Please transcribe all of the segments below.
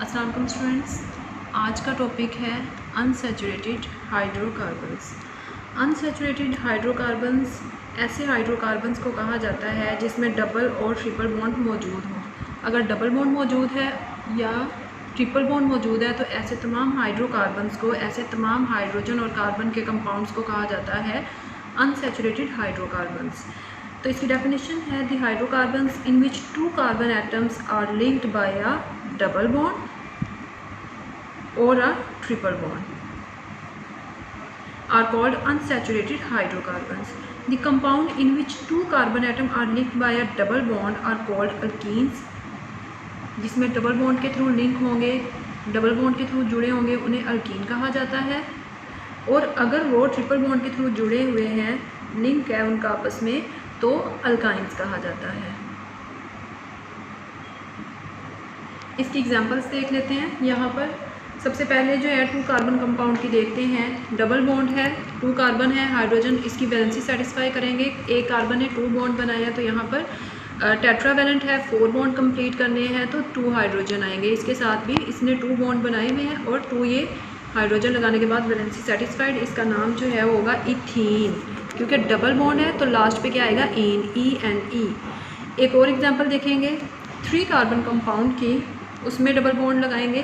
अस्सलाम वालेकुम स्टूडेंट्स, आज का टॉपिक है अनसैचुरेटेड हाइड्रोकार्बन्स। अनसैचुरेटेड हाइड्रोकार्बन्स ऐसे हाइड्रोकार्बन्स को कहा जाता है जिसमें डबल और ट्रिपल बॉन्ड मौजूद हों। अगर डबल बॉन्ड मौजूद है या ट्रिपल बॉन्ड मौजूद है तो ऐसे तमाम हाइड्रोकार्बन्स को, ऐसे तमाम हाइड्रोजन और कार्बन के कंपाउंड्स को कहा जाता है अनसैचुरेटेड हाइड्रोकार्बन्स। तो इसकी डेफिनेशन है the hydrocarbons in which two carbon atoms are linked by a double bond or a triple bond are called unsaturated hydrocarbons. The compound in which two carbon atoms are linked by a double bond are called alkenes. जिसमें double bond के through link होंगे, double bond के through जुड़े होंगे, उन्हें alkyne कहा जाता है। और अगर वो ट्रिपल बॉन्ड के थ्रू जुड़े हुए हैं, लिंक है उनका आपस में, तो अल्काइंस कहा जाता है। इसकी एग्जांपल्स देख लेते हैं। यहाँ पर सबसे पहले जो है टू कार्बन कंपाउंड की देखते हैं। डबल बॉन्ड है, टू कार्बन है, हाइड्रोजन, इसकी वैलेंसी सेटिस्फाई करेंगे। एक कार्बन ने टू बॉन्ड बनाया तो यहाँ पर टेट्रावैलेंट है, 4 बॉन्ड कंप्लीट करने हैं तो 2 हाइड्रोजन आएंगे। इसके साथ भी इसने 2 बॉन्ड बनाए हुए हैं और 2 ये हाइड्रोजन लगाने के बाद वैलेंसी सेटिस्फाइड। इसका नाम जो है वो होगा इथीन, क्योंकि डबल बॉन्ड है तो लास्ट पे क्या आएगा, ENE। एक और एग्जाम्पल देखेंगे, 3 कार्बन कंपाउंड की, उसमें डबल बॉन्ड लगाएंगे।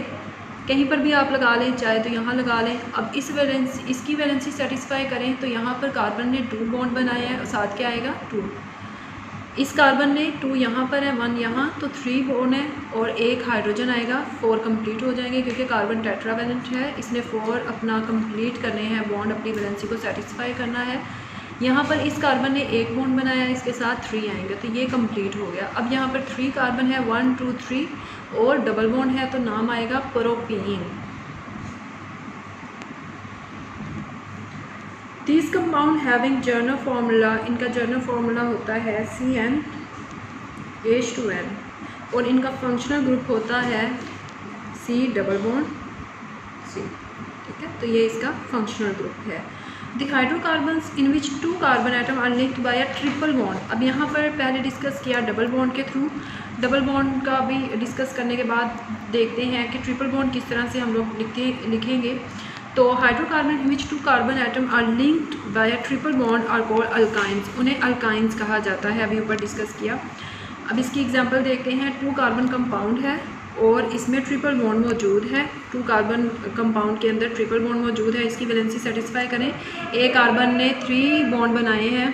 कहीं पर भी आप लगा लें, चाहे तो यहाँ लगा लें। अब इसकी वैलेंसी सेटिस्फाई करें तो यहाँ पर कार्बन ने 2 बॉन्ड बनाए हैं और साथ क्या आएगा, 2। इस कार्बन ने 2 यहाँ पर है, 1 यहाँ, तो 3 बॉन्ड है और एक हाइड्रोजन आएगा, 4 कंप्लीट हो जाएंगे क्योंकि कार्बन टेट्रावैलेंट है। इसने 4 अपना कंप्लीट करने हैं बॉन्ड, अपनी वैलेंसी को सेटिस्फाई करना है। यहाँ पर इस कार्बन ने 1 बॉन्ड बनाया, इसके साथ 3 आएंगे तो ये कंप्लीट हो गया। अब यहाँ पर 3 कार्बन है, 1 2 3 और डबल बॉन्ड है तो नाम आएगा propene. This compound having journal formula, इनका जर्नल फार्मूला होता है CnH2n और इनका फंक्शनल ग्रुप होता है C डबल बॉन्ड C। ठीक है, तो ये इसका फंक्शनल ग्रुप है। The hydrocarbons in which 2 carbon atom are linked by a triple bond. अब यहाँ पर पहले डिस्कस किया डबल बॉन्ड के थ्रू, डबल बॉन्ड का भी डिस्कस करने के बाद देखते हैं कि ट्रिपल बॉन्ड किस तरह से हम लोग लिखेंगे। तो hydrocarbon in which 2 carbon atom are linked by a triple bond are called alkynes, उन्हें अल्काइंस कहा जाता है, अभी ऊपर डिस्कस किया। अब इसकी एग्जांपल देखते हैं। 2 कार्बन कंपाउंड है और इसमें ट्रिपल बॉन्ड मौजूद है। 2 कार्बन कंपाउंड के अंदर ट्रिपल बॉन्ड मौजूद है, इसकी वैलेंसी सेटिस्फाई करें। एक कार्बन ने 3 बॉन्ड बनाए हैं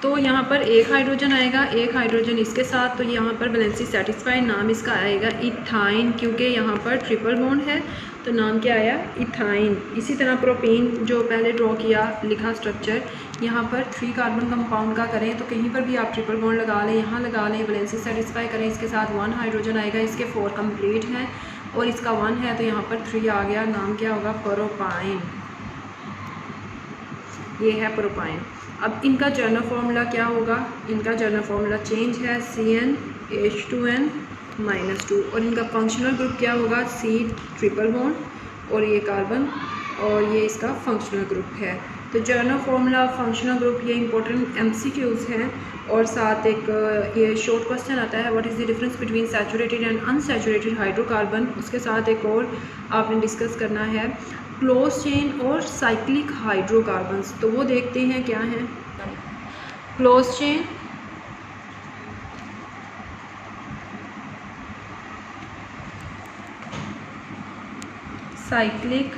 तो यहाँ पर एक हाइड्रोजन आएगा, एक हाइड्रोजन इसके साथ, तो यहाँ पर वैलेंसी सेटिस्फाई, नाम इसका आएगा इथाइन, क्योंकि यहाँ पर ट्रिपल बॉन्ड है तो नाम क्या आया, इथाइन। इसी तरह प्रोपीन जो पहले ड्रॉ किया, लिखा स्ट्रक्चर, यहाँ पर 3 कार्बन कंपाउंड का करें तो कहीं पर भी आप ट्रिपल बॉन्ड लगा लें, यहाँ लगा लें, वैलेंसी सेटिस्फाई करें, इसके साथ 1 हाइड्रोजन आएगा, इसके 4 कंप्लीट हैं और इसका 1 है तो यहाँ पर 3 आ गया, नाम क्या होगा, प्रोपाइन। ये है प्रोपाइन। अब इनका जर्नल फार्मूला क्या होगा, इनका जर्नल फार्मूला चेंज है, CnH2n-2 और इनका फंक्शनल ग्रुप क्या होगा, C ट्रिपल बॉन्ड और ये कार्बन और ये इसका फंक्शनल ग्रुप है। तो जर्नल फार्मूला, फंक्शनल ग्रुप, ये इंपॉर्टेंट MCQs हैं और साथ एक ये शॉर्ट क्वेश्चन आता है, what is the difference between saturated and unsaturated hydrocarbon. उसके साथ एक और आपने डिस्कस करना है क्लोज चेन और साइक्लिक हाइड्रोकार्बन्स। तो वो देखते हैं क्या है। Close chain, cyclic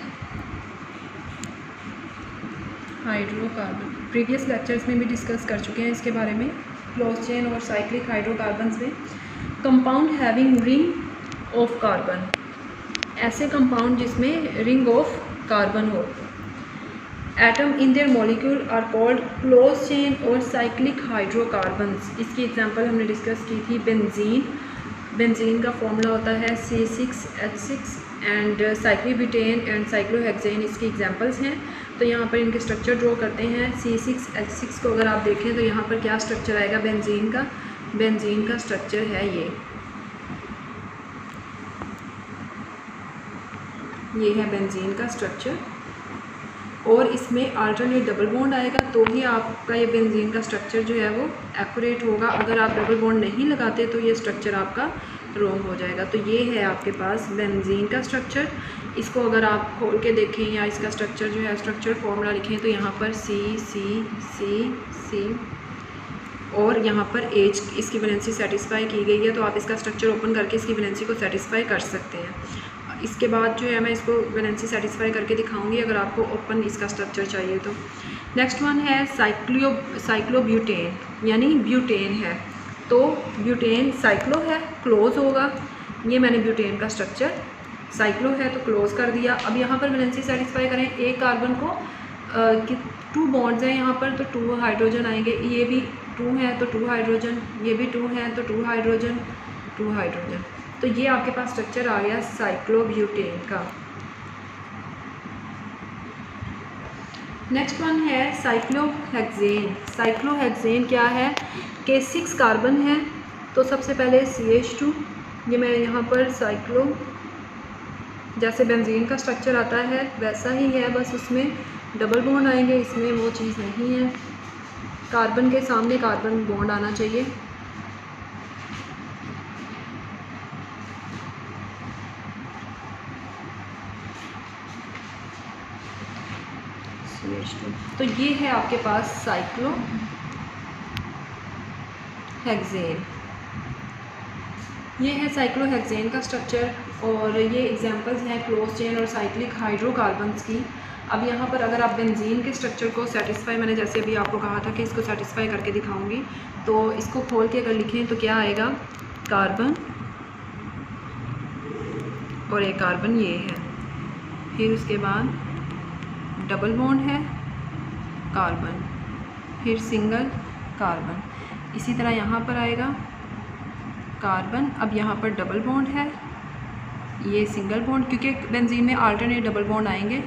hydrocarbon, previous lectures में भी डिस्कस कर चुके हैं इसके बारे में, क्लोज चेन और साइक्लिक हाइड्रोकार्बन्स में। Compound having ring of carbon, ऐसे कंपाउंड जिसमें रिंग ऑफ कार्बन हो। Atom in their molecule are called close chain और साइक्लिक हाइड्रोकार्बन्स। इसकी एग्जांपल हमने डिस्कस की थी बेंजीन। बेंजीन का फॉर्मूला होता है C6H6 and cyclobutane and cyclohexane, इसकी एग्जांपल्स हैं। तो यहाँ पर इनके स्ट्रक्चर ड्रॉ करते हैं। C6H6 को अगर आप देखें तो यहाँ पर क्या स्ट्रक्चर आएगा बेंजीन का, बेंजीन का स्ट्रक्चर है ये है बेंजीन का स्ट्रक्चर और इसमें अल्टरनेट डबल बॉन्ड आएगा तो ही आपका ये बेंजीन का स्ट्रक्चर जो है वो एक्यूरेट होगा। अगर आप डबल बॉन्ड नहीं लगाते तो ये स्ट्रक्चर आपका रॉन्ग हो जाएगा। तो ये है आपके पास बेंजीन का स्ट्रक्चर। इसको अगर आप खोल के देखें या इसका स्ट्रक्चर जो है स्ट्रक्चर फॉर्मूला लिखें तो यहाँ पर C और यहाँ पर H इसकी वैलेंसी सेटिस्फाई की गई है। तो आप इसका स्ट्रक्चर ओपन करके इसकी वैलेंसी को सेटिस्फाई कर सकते हैं। इसके बाद जो है मैं इसको वैलेंसी सेटिस्फाई करके दिखाऊंगी अगर आपको ओपन इसका स्ट्रक्चर चाहिए तो। नेक्स्ट वन है साइक्लोब्यूटेन यानी ब्यूटेन है। तो ब्यूटेन साइक्लो है, क्लोज होगा। ये मैंने ब्यूटेन का स्ट्रक्चर, साइक्लो है तो क्लोज कर दिया। अब यहाँ पर वैलेंसी सेटिस्फाई करें, एक कार्बन को 2 बॉन्ड्स हैं यहाँ पर तो 2 हाइड्रोजन आएंगे। ये भी 2 है तो 2 हाइड्रोजन, ये भी 2 है तो 2 हाइड्रोजन, 2 हाइड्रोजन। तो ये आपके पास स्ट्रक्चर आ गया साइक्लोब्यूटेन का। नेक्स्ट वन है साइक्लोहेक्सेन। साइक्लोहेक्सेन क्या है कि 6 कार्बन है। तो सबसे पहले CH2, ये मैं यहाँ पर साइक्लो जैसे बेंजीन का स्ट्रक्चर आता है वैसा ही है, बस उसमें डबल बॉन्ड आएंगे, इसमें वो चीज़ नहीं है। कार्बन के सामने कार्बन बॉन्ड आना चाहिए। तो ये है आपके पास साइक्लोहेक्सेन। ये है साइक्लोहेक्सेन का स्ट्रक्चर और ये एग्जांपल्स हैं क्लोज चेन और साइक्लिक हाइड्रोकार्बन्स की। अब यहाँ पर अगर आप बेंजीन के स्ट्रक्चर को सेटिस्फाई, मैंने जैसे अभी आपको कहा था कि इसको सेटिस्फाई करके दिखाऊंगी, तो इसको खोल के अगर लिखें तो क्या आएगा, कार्बन और एक कार्बन ये है, फिर उसके बाद डबल बॉन्ड है, कार्बन, फिर सिंगल कार्बन। इसी तरह यहाँ पर आएगा कार्बन, अब यहाँ पर डबल बॉन्ड है, ये सिंगल बॉन्ड, क्योंकि बेंजीन में अल्टरनेट डबल बॉन्ड आएंगे,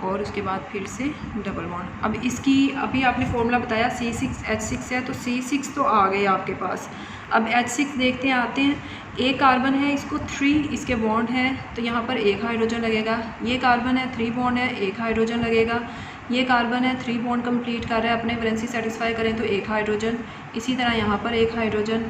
और उसके बाद फिर से डबल बॉन्ड। अब इसकी अभी आपने फॉर्मूला बताया C6H6 है, तो C6 तो आ गए आपके पास। अब H6 देखते हैं, आते हैं। एक कार्बन है, इसको 3 इसके बॉन्ड है, तो यहाँ पर एक हाइड्रोजन लगेगा। ये कार्बन है, 3 बॉन्ड है, एक हाइड्रोजन लगेगा। ये कार्बन है, 3 बॉन्ड कंप्लीट कर रहा है, अपने वैलेंसी सेटिस्फाई करें तो एक हाइड्रोजन। इसी तरह यहाँ पर एक हाइड्रोजन,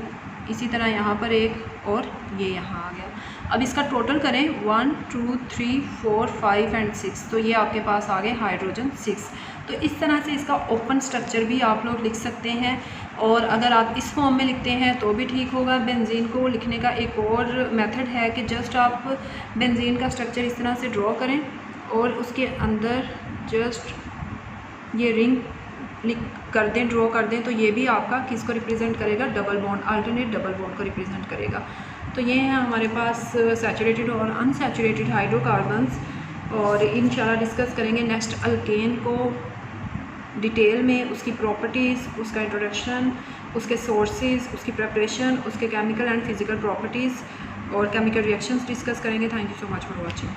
इसी तरह यहाँ पर एक, और ये यहाँ आ गया। अब इसका टोटल करें 1 2 3 4 5 एंड 6, तो ये आपके पास आ गए हाइड्रोजन 6। तो इस तरह से इसका ओपन स्ट्रक्चर भी आप लोग लिख सकते हैं, और अगर आप इस फॉर्म में लिखते हैं तो भी ठीक होगा। बेंजीन को लिखने का एक और मेथड है कि जस्ट आप बेंजीन का स्ट्रक्चर इस तरह से ड्रॉ करें और उसके अंदर जस्ट ये रिंग कर दें, ड्रॉ कर दें, तो ये भी आपका किसको रिप्रेजेंट करेगा, double bond, alternate double bond को रिप्रेजेंट करेगा। तो ये हैं हमारे पास सैचुरेटेड और अनसैचुरेटेड हाइड्रोकार्बन्स, और इंशाल्लाह डिस्कस करेंगे नेक्स्ट अल्केन को डिटेल में, उसकी प्रॉपर्टीज़, उसका इंट्रोडक्शन, उसके सोर्सेज, उसकी प्रिपरेशन, उसके केमिकल एंड फिज़िकल प्रॉपर्टीज़ और केमिकल रिएक्शंस डिस्कस करेंगे। Thank you so much for watching.